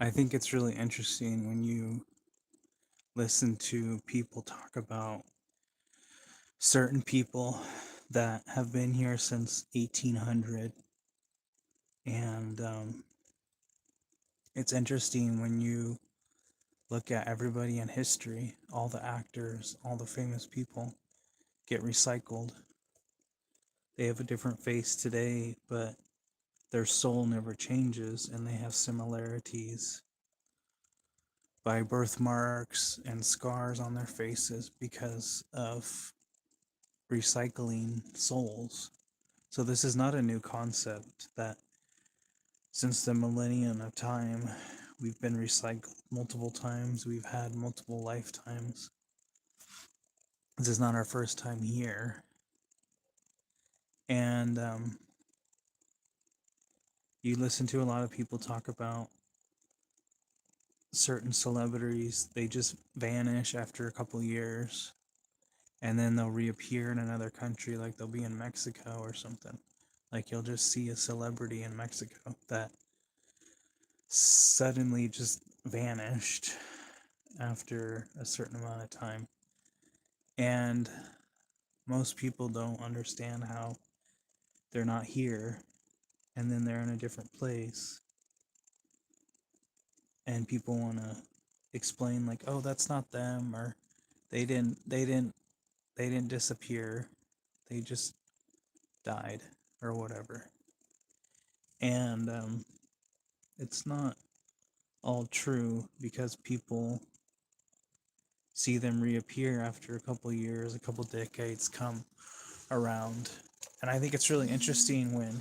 I think it's really interesting when you listen to people talk about certain people that have been here since 1800. And it's interesting when you look at everybody in history, all the actors, all the famous people get recycled. They have a different face today, but their soul never changes and they have similarities by birthmarks and scars on their faces because of recycling souls. So, this is not a new concept that since the millennium of time, we've been recycled multiple times, we've had multiple lifetimes. This is not our first time here. And you listen to a lot of people talk about certain celebrities, they just vanish after a couple years and then they'll reappear in another country, like they'll be in Mexico or something. Like you'll just see a celebrity in Mexico that suddenly just vanished after a certain amount of time. And most people don't understand how they're not here and then they're in a different place. And people want to explain like, "Oh, that's not them," or they didn't disappear. They just died or whatever. And it's not all true because people see them reappear after a couple years, a couple decades come around. And I think it's really interesting when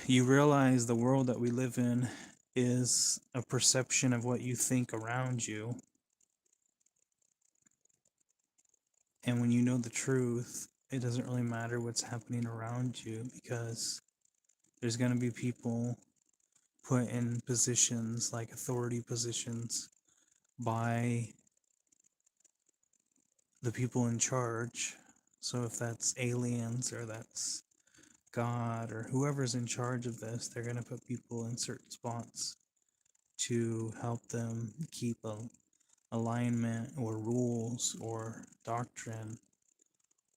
you realize the world that we live in is a perception of what you think around you. And when you know the truth, it doesn't really matter what's happening around you because there's going to be people put in positions like authority positions by the people in charge. So if that's aliens or that's God or whoever's in charge of this, they're going to put people in certain spots to help them keep a alignment or rules or doctrine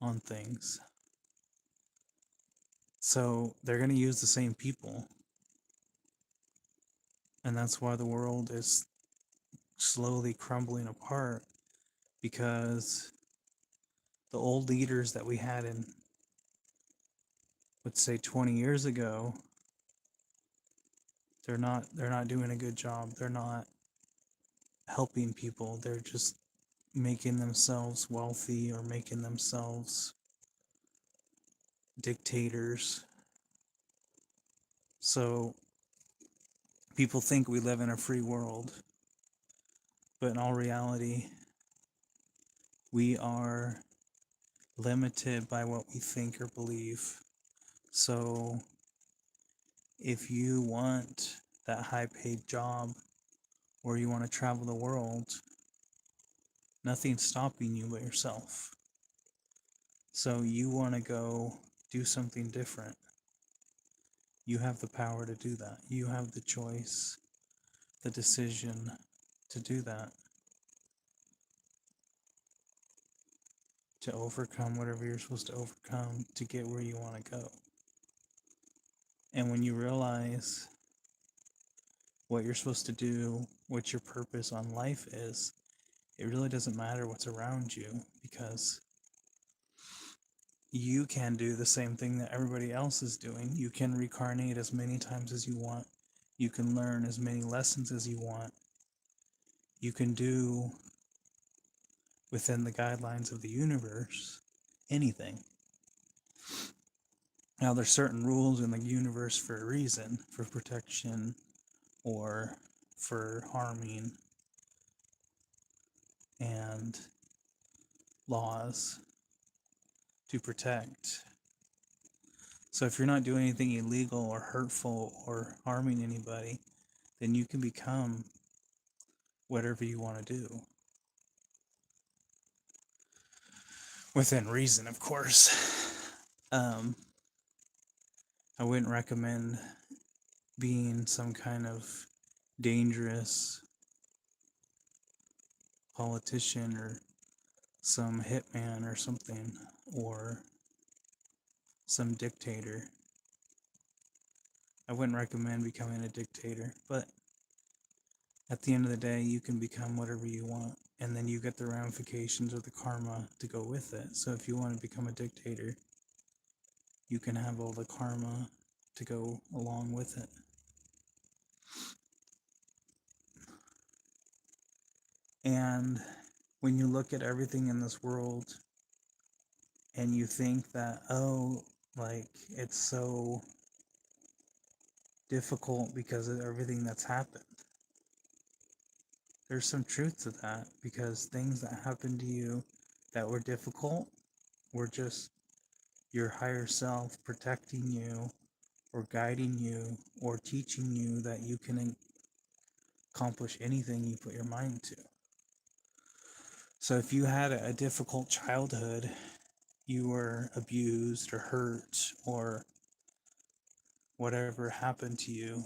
on things. So they're going to use the same people. And that's why the world is slowly crumbling apart because the old leaders that we had in, let's say, 20 years ago, they're not doing a good job. They're not helping people. They're just making themselves wealthy or making themselves dictators. So people think we live in a free world, but in all reality, we are limited by what we think or believe. So if you want that high paid job or you want to travel the world, nothing's stopping you but yourself. So you want to go do something different. You have the power to do that. You have the choice, the decision to do that, to overcome whatever you're supposed to overcome to get where you want to go. And when you realize what you're supposed to do, what your purpose on life is, it really doesn't matter what's around you because you can do the same thing that everybody else is doing. You can reincarnate as many times as you want. You can learn as many lessons as you want. You can do within the guidelines of the universe anything. Now, there's certain rules in the universe for a reason, for protection or for harming, and laws to protect. So if you're not doing anything illegal or hurtful or harming anybody, then you can become whatever you want to do. Within reason, of course. I wouldn't recommend being some kind of dangerous politician or some hitman or something, or some dictator. I wouldn't recommend becoming a dictator, but at the end of the day, you can become whatever you want, and then you get the ramifications or the karma to go with it. So if you want to become a dictator, you can have all the karma to go along with it. And when you look at everything in this world and you think that, oh, like it's so difficult because of everything that's happened, there's some truth to that, because things that happened to you that were difficult were just your higher self protecting you or guiding you or teaching you that you can accomplish anything you put your mind to. So if you had a difficult childhood, you were abused or hurt or whatever happened to you,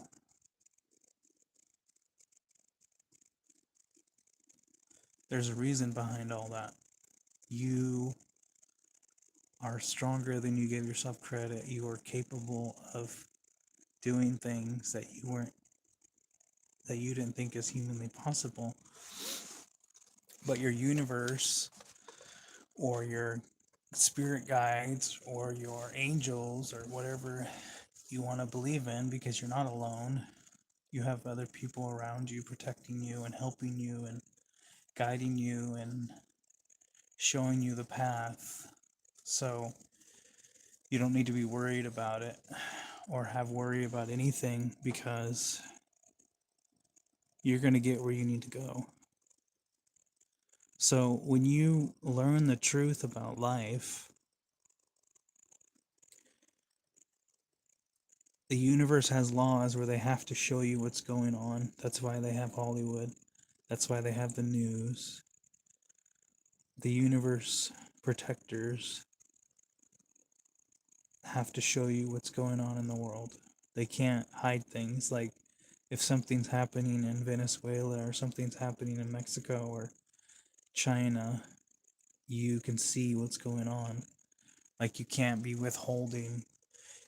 there's a reason behind all that. You are stronger than you give yourself credit. You are capable of doing things that you didn't think is humanly possible. But your universe or your spirit guides or your angels or whatever you want to believe in, because you're not alone. You have other people around you protecting you and helping you and guiding you and showing you the path. So you don't need to be worried about it or have worry about anything, because you're going to get where you need to go. So when you learn the truth about life, the universe has laws where they have to show you what's going on. That's why they have Hollywood. That's why they have the news. The universe protectors have to show you what's going on in the world. They can't hide things. Like if something's happening in Venezuela or something's happening in Mexico or China, you can see what's going on. Like you can't be withholding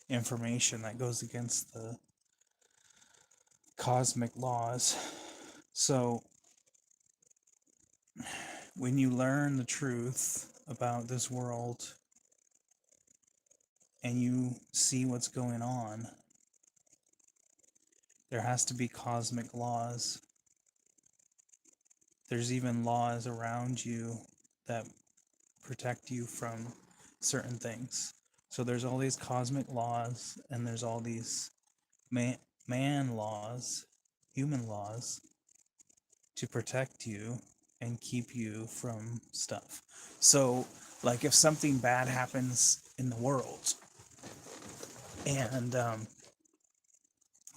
information that goes against the cosmic laws. So when you learn the truth about this world and you see what's going on, there has to be cosmic laws. There's even laws around you that protect you from certain things. So there's all these cosmic laws, and there's all these man laws, human laws, to protect you and keep you from stuff. So, like if something bad happens in the world, and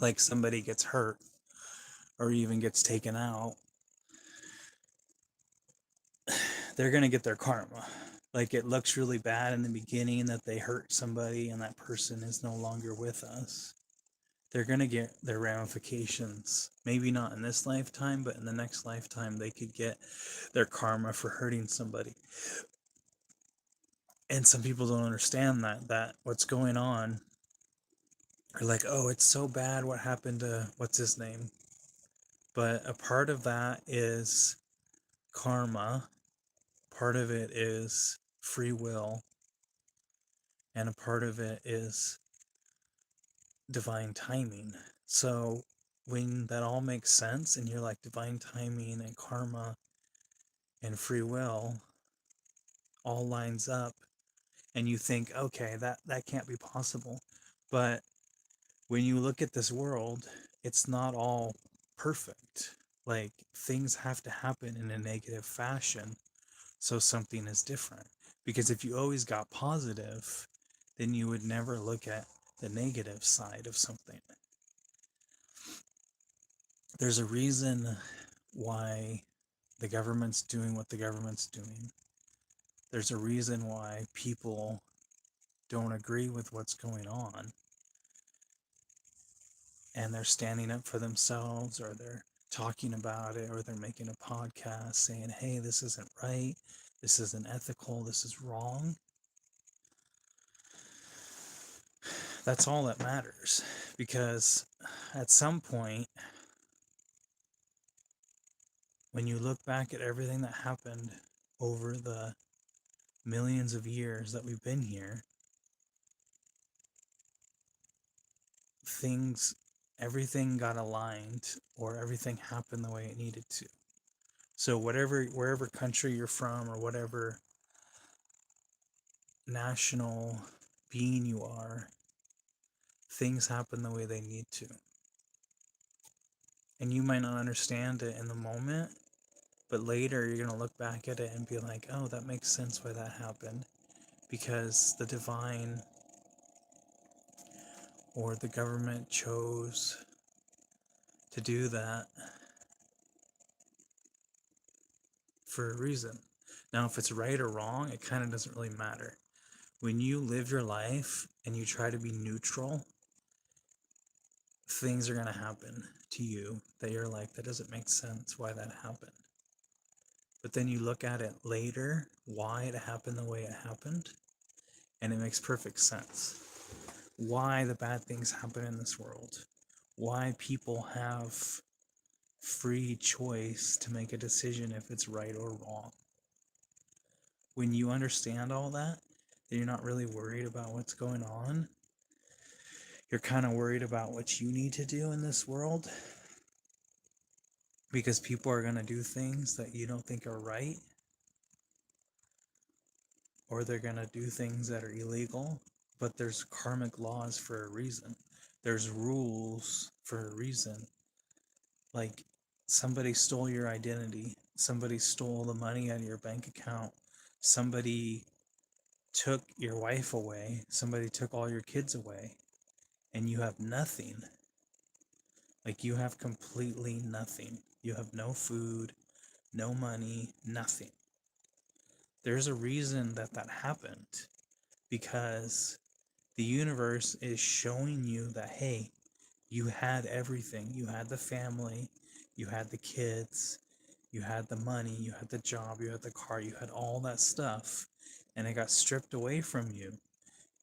like somebody gets hurt or even gets taken out, they're going to get their karma. Like it looks really bad in the beginning that they hurt somebody and that person is no longer with us. They're going to get their ramifications. Maybe not in this lifetime, but in the next lifetime, they could get their karma for hurting somebody. And some people don't understand that what's going on are like, oh, it's so bad what happened to what's his name. But a part of that is karma. Part of it is free will. And a part of it is divine timing. So when that all makes sense and you're like divine timing and karma and free will all lines up, and you think, okay, that can't be possible. But when you look at this world, it's not all perfect. Like things have to happen in a negative fashion so something is different. Because if you always got positive, then you would never look at the negative side of something. There's a reason why the government's doing what the government's doing. There's a reason why people don't agree with what's going on. and they're standing up for themselves, or they're talking about it, or they're making a podcast saying, hey, this isn't right, this isn't ethical, this is wrong. That's all that matters, because at some point, when you look back at everything that happened over the millions of years that we've been here, everything got aligned, or everything happened the way it needed to. So wherever country you're from, or whatever national being you are, things happen the way they need to. And you might not understand it in the moment, but later you're going to look back at it and be like, oh, that makes sense why that happened. Because the divine or the government chose to do that for a reason. Now, if it's right or wrong, it kind of doesn't really matter. When you live your life and you try to be neutral, things are going to happen to you that you're like, that doesn't make sense why that happened. But then you look at it later, why it happened the way it happened, and it makes perfect sense. Why the bad things happen in this world. Why people have free choice to make a decision if it's right or wrong. When you understand all that, then you're not really worried about what's going on. You're kind of worried about what you need to do in this world, because people are going to do things that you don't think are right, or they're going to do things that are illegal. But there's karmic laws for a reason. There's rules for a reason. Like, somebody stole your identity. Somebody stole the money out of your bank account. Somebody took your wife away. Somebody took all your kids away. And you have nothing. Like, you have completely nothing. You have no food, no money, nothing. There's a reason that happened. Because the universe is showing you that, hey, you had everything. You had the family, you had the kids, you had the money, you had the job, you had the car, you had all that stuff, and it got stripped away from you.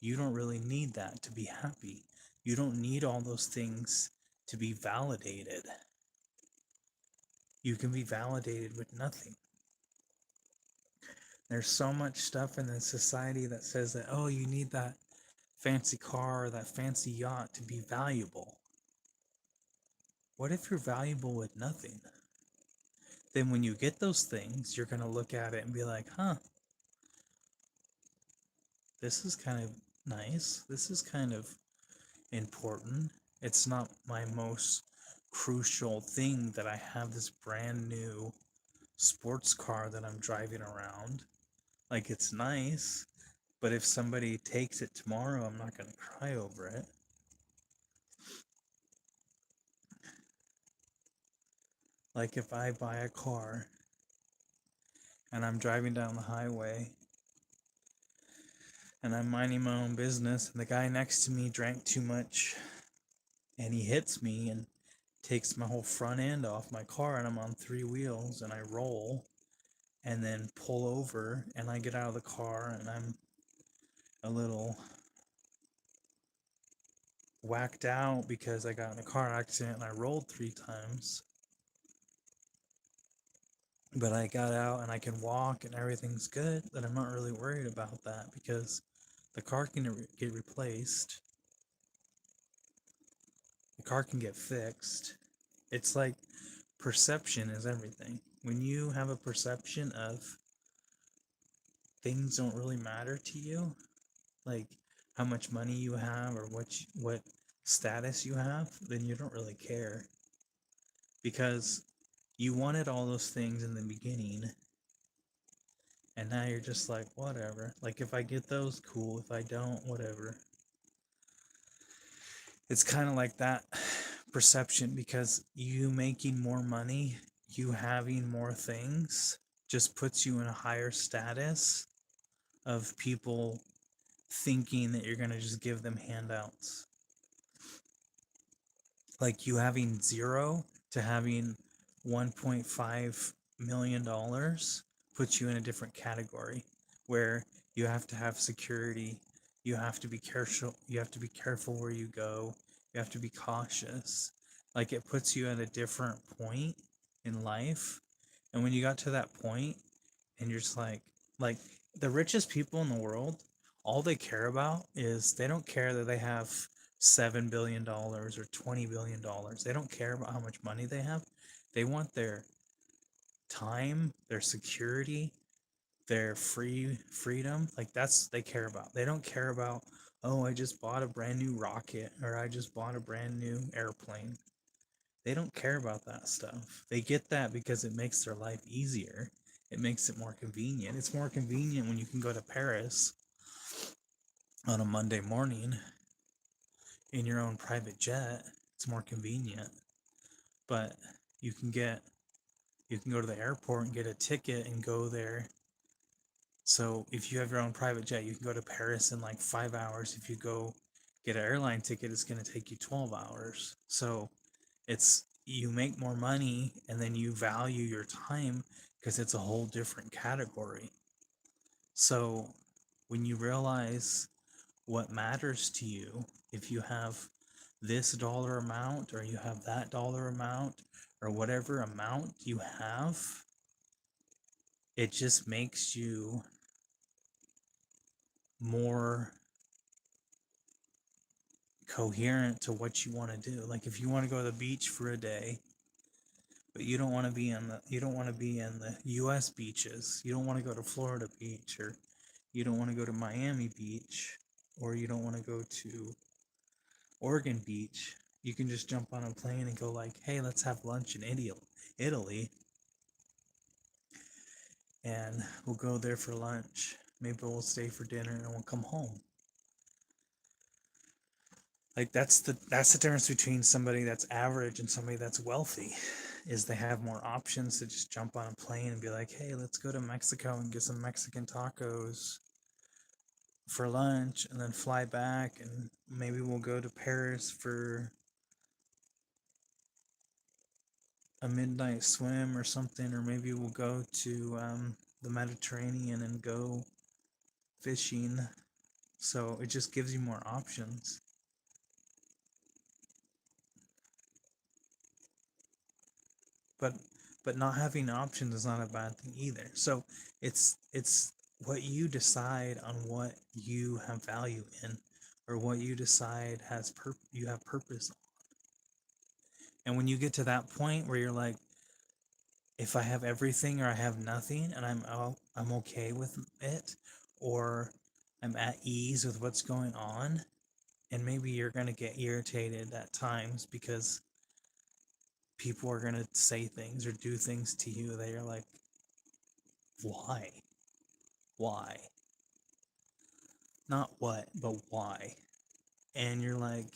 You don't really need that to be happy. You don't need all those things to be validated. You can be validated with nothing. There's so much stuff in the society that says that, oh, you need that fancy car or that fancy yacht to be valuable. What if you're valuable with nothing? Then when you get those things, you're going to look at it and be like, huh, this is kind of nice. This is kind of important. It's not my most crucial thing that I have this brand new sports car that I'm driving around. Like, it's nice, but if somebody takes it tomorrow, I'm not going to cry over it. Like, if I buy a car and I'm driving down the highway and I'm minding my own business, and the guy next to me drank too much and he hits me and takes my whole front end off my car, and I'm on 3 wheels, and I roll and then pull over, and I get out of the car and I'm a little whacked out because I got in a car accident and I rolled 3 times. But I got out and I can walk and everything's good, then I'm not really worried about that, because the car can get replaced. The car can get fixed. It's like, perception is everything. When you have a perception of things don't really matter to you, like how much money you have or what status you have, then you don't really care, because you wanted all those things in the beginning, and now you're just like, whatever. Like, if I get those, cool. If I don't, whatever. It's kind of like that perception, because you making more money, you having more things, just puts you in a higher status of people thinking that you're going to just give them handouts. Like you having zero to having $1.5 million puts you in a different category where you have to have security. You have to be careful. You have to be careful where you go. You have to be cautious. Like it puts you at a different point in life. And when you got to that point and you're just like the richest people in the world, all they care about is they don't care that they have $7 billion or $20 billion. They don't care about how much money they have. They want their time, their security, their freedom. Like that's they care about. They don't care about, oh, I just bought a brand new rocket or I just bought a brand new airplane. They don't care about that stuff. They get that because it makes their life easier. It makes it more convenient. It's more convenient when you can go to Paris on a Monday morning in your own private jet. It's more convenient. But you can get you can go to the airport and get a ticket and go there. So if you have your own private jet, you can go to Paris in like 5 hours. If you go get an airline ticket, it's going to take you 12 hours. So it's you make more money and then you value your time because it's a whole different category. So when you realize what matters to you, if you have this dollar amount or you have that dollar amount or whatever amount you have, it just makes you more coherent to what you want to do. Like if you want to go to the beach for a day, but you don't want to be in the US beaches. You don't want to go to Florida Beach, or you don't want to go to Miami Beach, or you don't want to go to Oregon Beach. You can just jump on a plane and go like, "Hey, let's have lunch in Italy, and we'll go there for lunch. Maybe we'll stay for dinner and we'll come home." Like that's the difference between somebody that's average and somebody that's wealthy, is they have more options to just jump on a plane and be like, "Hey, let's go to Mexico and get some Mexican tacos for lunch and then fly back, and maybe we'll go to Paris for a midnight swim or something, or maybe we'll go to the Mediterranean and go fishing." So it just gives you more options. But not having options is not a bad thing either. So it's what you decide on what you have value in, or what you decide you have purpose. And when you get to that point where you're like, if I have everything or I have nothing, and I'm okay with it, or I'm at ease with what's going on, and maybe you're going to get irritated at times because people are going to say things or do things to you that you're like, why? Why? Not what, but why? And you're like,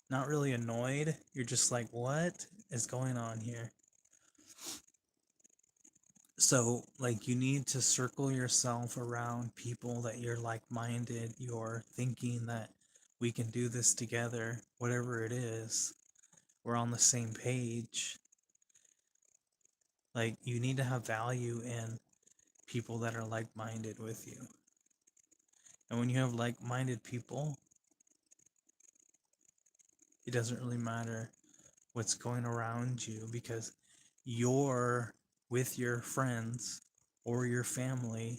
not really annoyed. You're just like, what is going on here? So, like, you need to circle yourself around people that you're like minded, you're thinking that we can do this together, whatever it is. We're on the same page. Like, you need to have value in people that are like minded with you. And when you have like minded people, it doesn't really matter what's going around you, because you're with your friends or your family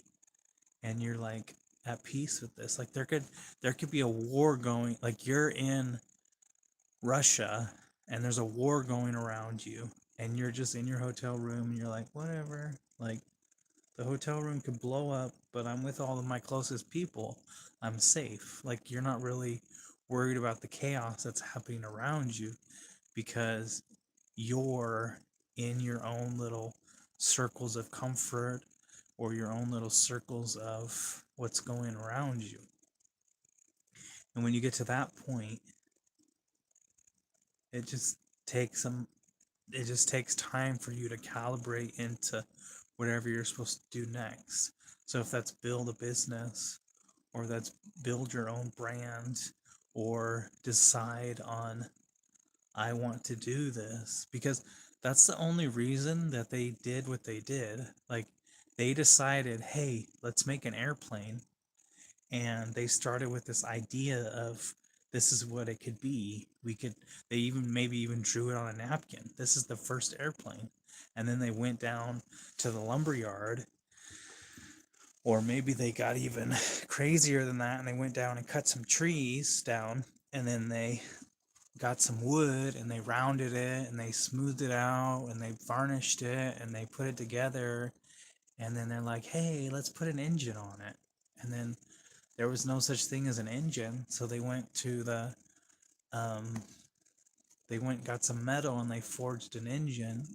and you're like at peace with this. Like there could be a war going, like you're in Russia and there's a war going around you and you're just in your hotel room and you're like, whatever, like the hotel room could blow up, but I'm with all of my closest people. I'm safe. Like you're not really worried about the chaos that's happening around you, because you're in your own little circles of comfort or your own little circles of what's going around you. And when you get to that point, it just takes some it just takes time for you to calibrate into whatever you're supposed to do next. So if that's build a business, or that's build your own brand, or decide on I want to do this, because that's the only reason that they did what they did. Like, they decided, hey, let's make an airplane. And they started with this idea of, this is what it could be. They even maybe even drew it on a napkin. This is the first airplane. And then they went down to the lumber yard, or maybe they got even crazier than that and they went down and cut some trees down, and then they got some wood and they rounded it and they smoothed it out and they varnished it and they put it together, and then they're like, hey, let's put an engine on it. And then there was no such thing as an engine, so they went to the they went and got some metal and they forged an engine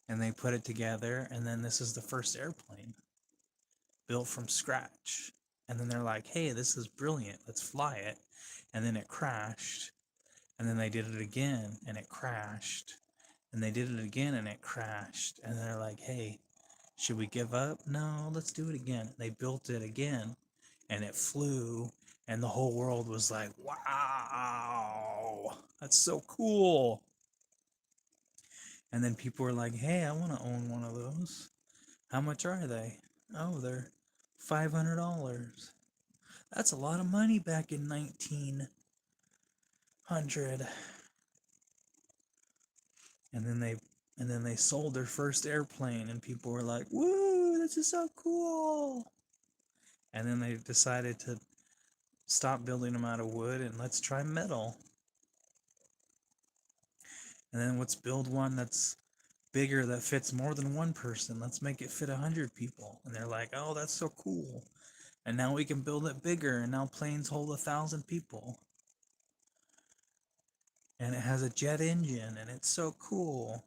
and they put it together, and then this is the first airplane built from scratch. And then they're like, hey, this is brilliant, let's fly it. And then it crashed, and then they did it again and it crashed, and they did it again and it crashed, and they're like, hey, should we give up? No, let's do it again. They built it again and it flew, and the whole world was like, wow, that's so cool. And then people were like, hey, I want to own one of those. How much are they? Oh, they're $500. That's a lot of money back in 1900. And then they sold their first airplane, and people were like, woo, this is so cool. And then they decided to stop building them out of wood and let's try metal. And then let's build one that's bigger, that fits more than one person. Let's make it fit 100 people. And they're like, oh, that's so cool. And now we can build it bigger, and now planes hold 1,000 people. And it has a jet engine, and it's so cool.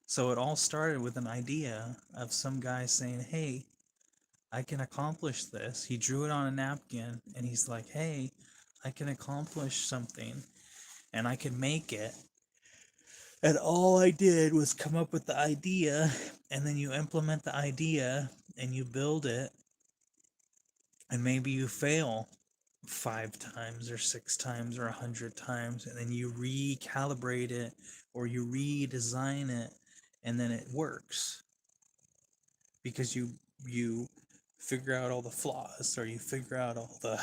So it all started with an idea of some guy saying, hey, I can accomplish this. He drew it on a napkin, and he's like, hey, I can accomplish something, and I can make it. And all I did was come up with the idea, and then you implement the idea, and you build it, and maybe you fail 5 times or 6 times or 100 times, and then you recalibrate it or you redesign it, and then it works because you figure out all the flaws, or you figure out all the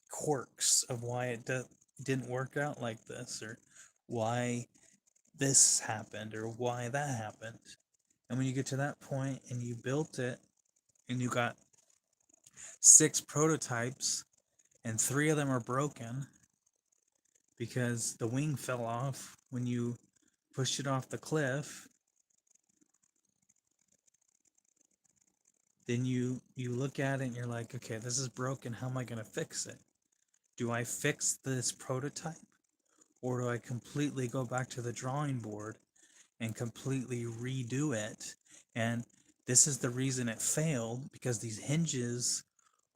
quirks of why it didn't work out like this, or why this happened, or why that happened. And when you get to that point and you built it and you got 6 prototypes and 3 of them are broken because the wing fell off when you pushed it off the cliff, then you look at it and you're like, okay, this is broken, how am I going to fix it? Do I fix this prototype, or do I completely go back to the drawing board and completely redo it? And this is the reason it failed, because these hinges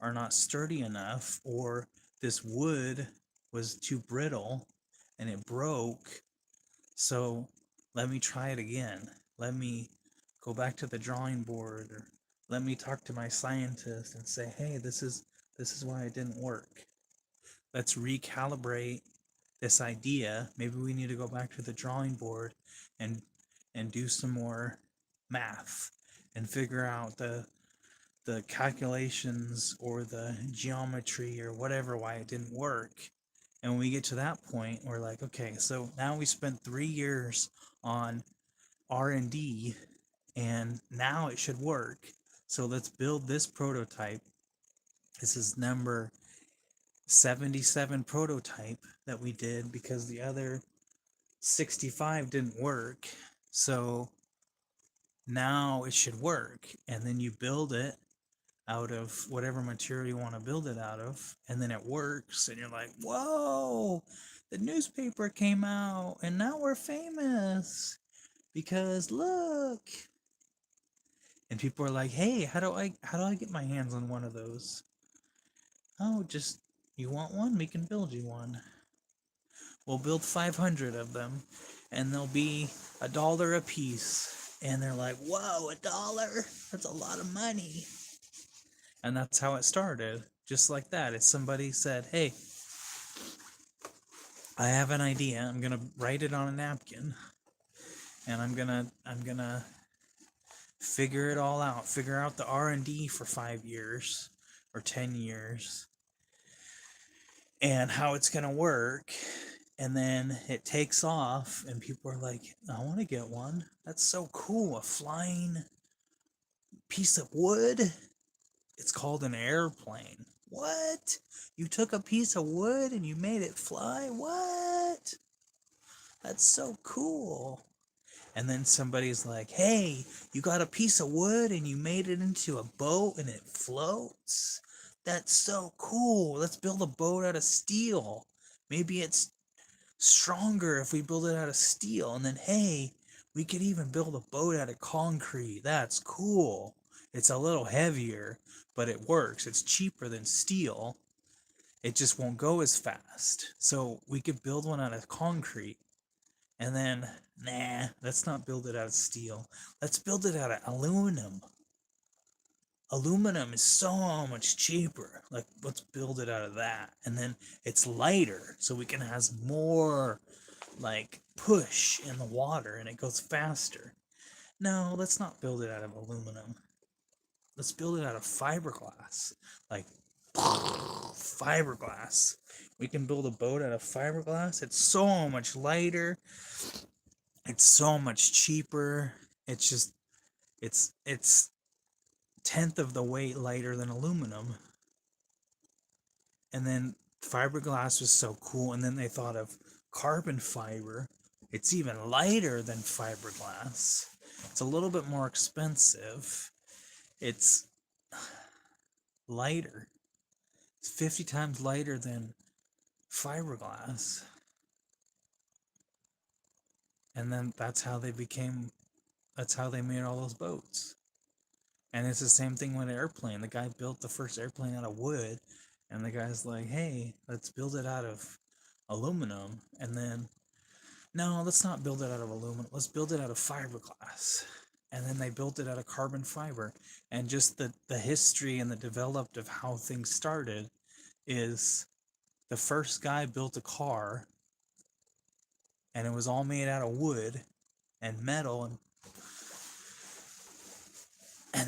are not sturdy enough, or this wood was too brittle and it broke. So let me try it again. Let me go back to the drawing board, or let me talk to my scientist and say, hey, this is why it didn't work. Let's recalibrate this idea. Maybe we need to go back to the drawing board and do some more math and figure out the calculations or the geometry or whatever, why it didn't work. And when we get to that point, we're like, okay, so now we spent 3 years on R&D, and now it should work. So let's build this prototype. This is number 77 prototype that we did, because the other 65 didn't work. So now it should work. And then you build it out of whatever material you want to build it out of, and then it works, and you're like, whoa, the newspaper came out and now we're famous because look. And people are like, hey, how do I get my hands on one of those? Oh, just, you want one? We can build you one. We'll build 500 of them, and they'll be $1 a piece. And they're like, whoa, $1? That's a lot of money. And that's how it started. Just like that. If somebody said, hey, I have an idea. I'm gonna write it on a napkin, and I'm gonna figure it all out. Figure out the R&D for 5 years or 10 years, and how it's gonna work. And then it takes off, and people are like, "I want to get one. That's so cool! A flying piece of wood." It's called an airplane. What? You took a piece of wood and you made it fly? What? That's so cool. And then somebody's like, "Hey, you got a piece of wood and you made it into a boat and it floats? That's so cool. Let's build a boat out of steel. Maybe it's stronger if we build it out of steel." And then, hey, we could even build a boat out of concrete. That's cool. It's a little heavier, but it works. It's cheaper than steel. It just won't go as fast. So we could build one out of concrete. And then, nah, let's not build it out of steel. Let's build it out of aluminum. Aluminum is so much cheaper. Like, let's build it out of that. And then it's lighter, so we can have more like push in the water and it goes faster. No, let's not build it out of aluminum. Let's build it out of fiberglass. Like fiberglass. We can build a boat out of fiberglass. It's so much lighter. It's so much cheaper. It's just it's tenth of the weight lighter than aluminum. And then fiberglass was so cool. And then they thought of carbon fiber. It's even lighter than fiberglass. It's a little bit more expensive. It's lighter. It's 50 times lighter than fiberglass. And then that's how they made all those boats. And it's the same thing with an airplane. The guy built the first airplane out of wood, and the guy's like, "Hey, let's build it out of aluminum." And then, "No, let's not build it out of aluminum. Let's build it out of fiberglass." And then they built it out of carbon fiber. And just the history and the developed of how things started is the first guy built a car, and it was all made out of wood and metal, and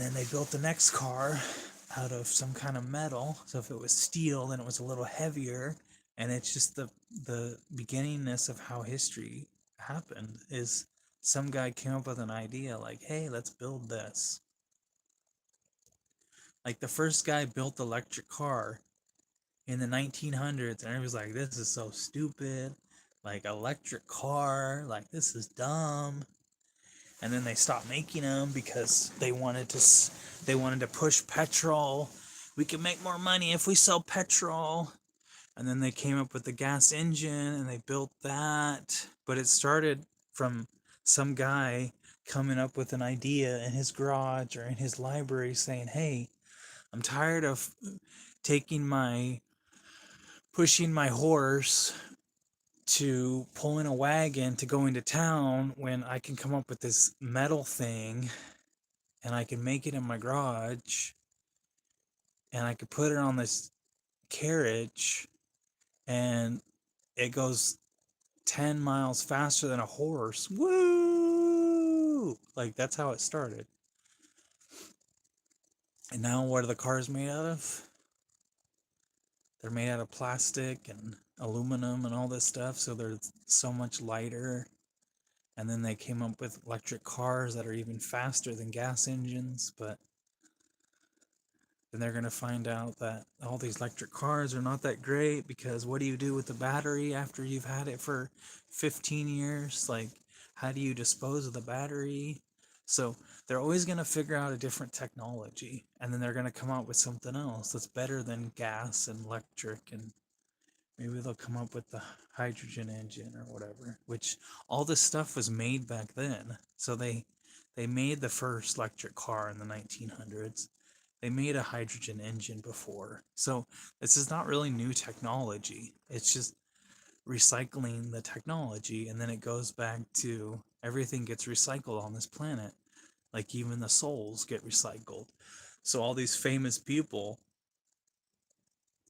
then they built the next car out of some kind of metal. So if it was steel, then it was a little heavier. And it's just the beginningness of how history happened is some guy came up with an idea like, "Hey, let's build this." Like the first guy built the electric car in the 1900s, and everybody's like, "This is so stupid. Like electric car, like this is dumb." And then they stopped making them because they wanted to push petrol. We can make more money if we sell petrol. And then they came up with the gas engine and they built that. But it started from some guy coming up with an idea in his garage or in his library saying, "Hey, I'm tired of pushing my horse to pulling a wagon to go into town when I can come up with this metal thing and I can make it in my garage and I could put it on this carriage and it goes 10 miles faster than a horse." Woo! Like that's how it started. And now what are the cars made out of? They're made out of plastic and aluminum and all this stuff, so they're so much lighter. And then they came up with electric cars that are even faster than gas engines, but then they're going to find out that all these electric cars are not that great because what do you do with the battery after you've had it for 15 years? Like, how do you dispose of the battery? So they're always going to figure out a different technology, and then they're going to come out with something else that's better than gas and electric, and maybe they'll come up with the hydrogen engine or whatever, which all this stuff was made back then. So they made the first electric car in the 1900s. They made a hydrogen engine before. So this is not really new technology. It's just recycling the technology, and then it goes back to everything gets recycled on this planet. Like even the souls get recycled. So all these famous people,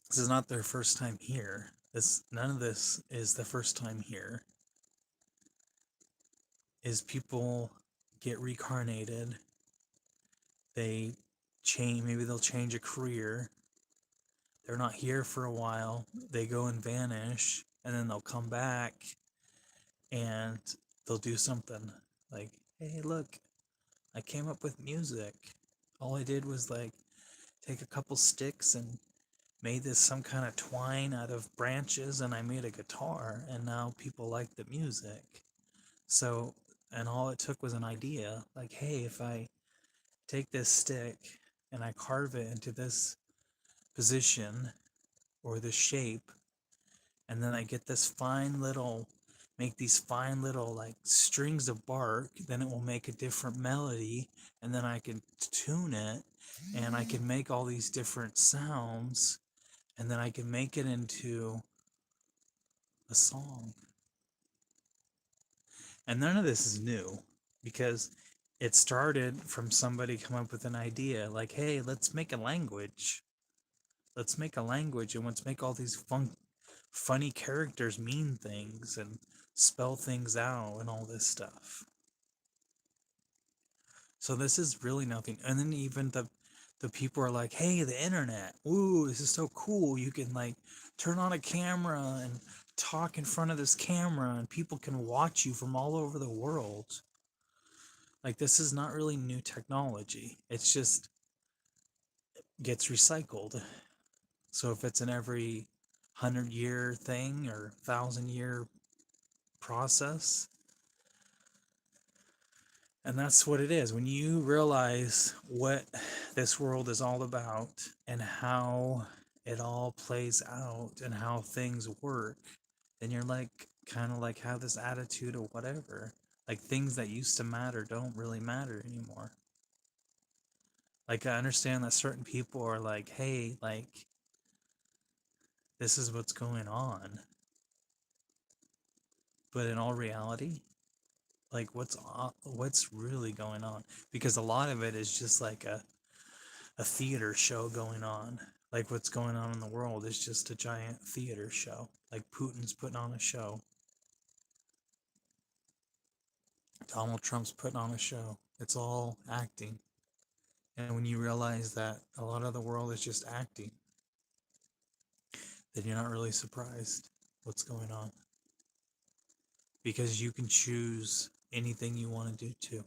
this is not their first time here. None of this is the first time here. Is people get reincarnated, they change, maybe they'll change a career, they're not here for a while, they go and vanish, and then they'll come back and they'll do something like, hey, look, I came up with music. All I did was like take a couple sticks and made this some kind of twine out of branches, and I made a guitar, and now people like the music. So, and all it took was an idea like, hey, if I take this stick and I carve it into this position or this shape, and then I get this fine little, make these fine little like strings of bark, then it will make a different melody, and then I can tune it, and I can make all these different sounds, and then I can make it into a song. And none of this is new, because it started from somebody come up with an idea like, hey, let's make a language. Let's make a language, and let's make all these funny characters mean things and spell things out and all this stuff. So this is really nothing. And then even the people are like, hey, the internet, ooh, this is so cool. You can like turn on a camera and talk in front of this camera, and people can watch you from all over the world. Like, this is not really new technology. It's just gets recycled. So if it's an every 100-year thing or 1,000-year process, and that's what it is. When you realize what this world is all about and how it all plays out and how things work, then you're like, kind of like have this attitude of whatever. Like, things that used to matter don't really matter anymore. Like, I understand that certain people are like, hey, like, this is what's going on. But in all reality, like, what's really going on? Because a lot of it is just like a theater show going on. Like, what's going on in the world is just a giant theater show. Like, Putin's putting on a show. Donald Trump's putting on a show. It's all acting. And when you realize that a lot of the world is just acting, then you're not really surprised what's going on. Because you can choose anything you want to do too.